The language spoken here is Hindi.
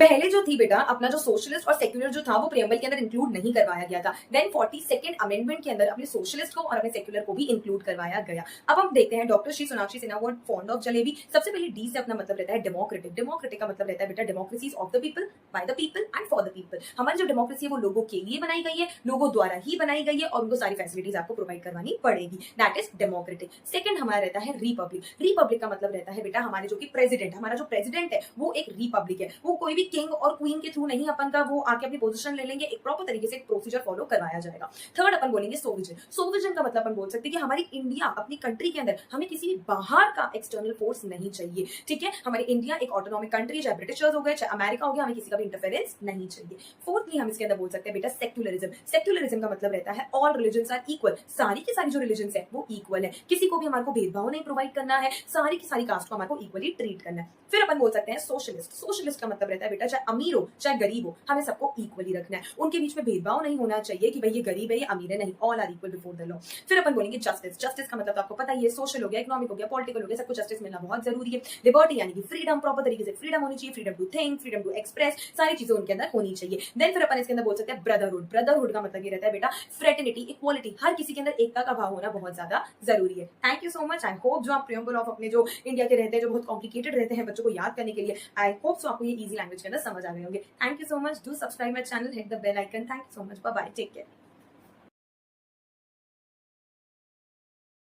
पहले जो थी बेटा अपना जो सोशलिस्ट और सेक्युलर जो था वो प्रियम्बल के अंदर इंक्लूड नहीं करवाया गया था। देन 42nd अमेंडमेंट के अंदर अपने सोशलिस्ट को और अपने सेक्युलर को भी इंक्लूड करवाया गया। अब हम देखते हैं doctor Shri Sonakshi Sinha word fond of jalebi. सबसे पहले डी से अपना मतलब रहता है डेमोक्रेटिक। डेमोक्रेटिक का मतलब रहता है बेटा democracy of the people, by the people and for the people. हमारी जो डेमोक्रेसी है वो लोगों के लिए बनाई गई है, लोगों द्वारा ही बनाई गई है और उनको सारी फैसिलिटीज आपको प्रोवाइड करवानी पड़ेगी। That is democratic. सेकंड हमारा रहता है रिपब्लिक। रिपब्लिक का मतलब रहता है बेटा हमारे जो कि प्रेसिडेंट, हमारा जो प्रेसिडेंट है वो एक रिपब्लिक है। वो कोई भी किंग और क्वीन के थ्रू नहीं अपन का वो आके अपनी पोजीशन ले लेंगे, एक प्रॉपर तरीके से एक प्रोसीजर फॉलो करवाया जाएगा। थर्ड अपन बोलेंगे सोविजन। सोविजन का मतलब अपन बोल सकते हैं कि हमारी इंडिया अपनी कंट्री के अंदर हमें किसी बाहर का एक्सटर्नल फोर्स नहीं चाहिए। ठीक है, हमारी इंडिया एक ऑटोनॉमिक कंट्री, चाहे ब्रिटिशर्स हो गए चाहे अमेरिका हो गया, हमें किसी का भी इंटरफेरेंस नहीं चाहिए। फोर्थली हम इसके अंदर बोल सकते हैं बेटा सेक्युलरिज्म। सेक्युलरिज्म का मतलब रहता है ऑल रिलीजन्स आर इक्वल। सारी की सारी जो रिलीजन्स है वो इक्वल है, किसी को भी हमारे को भेदभाव नहीं प्रोवाइड करना है, सारी की सारी कास्ट को हमारे को इक्वली ट्रीट करना है। फिर अपन बोल सकते हैं सोशलिस्ट। सोशलिस्ट का मतलब रहता है बेटा चाहे अमीर हो चाहे गरीब हो, हमें सबको इक्वली रखना है, उनके बीच में भेदभाव नहीं होना चाहिए कि भाई ये गरीब है ये अमीर है, नहीं, all are equal before the law. फिर अपन बोलेंगे जस्टिस। जस्टिस का मतलब आपको पता ही है, सोशल हो गया, इकोनॉमिक हो गया, पॉलिटिकल हो गया, सबको जस्टिस मिलना बहुत जरूरी है। लिबर्टी यानी कि फ्रीडम, प्रॉपर तरीके से फ्रीडम होनी चाहिए, freedom to think, freedom to express, सारी चीजें उनके अंदर होनी चाहिए। देन फिर अपन इसके अंदर बोल सकते हैं ब्रदरहुड। ब्रदरहुड का मतलब ये रहता है बेटा फ्रेटर्निटी, इक्वालिटी, हर किसी के अंदर एकता का भाव होना बहुत ज्यादा जरूरी है। Thank you so much. I hope जो आप प्रियम्बल ऑफ अपने जो इंडिया के रहते हैं जो बहुत कॉम्प्लिकेटेड रहते हैं बच्चों को याद करने के लिए, आई होप सो आपको ये इजी लैंग्वेज के अंदर समझ आ गए होंगे। Thank you so much. Do subscribe my channel, hit the bell icon. Thank you so much. Bye bye, take care.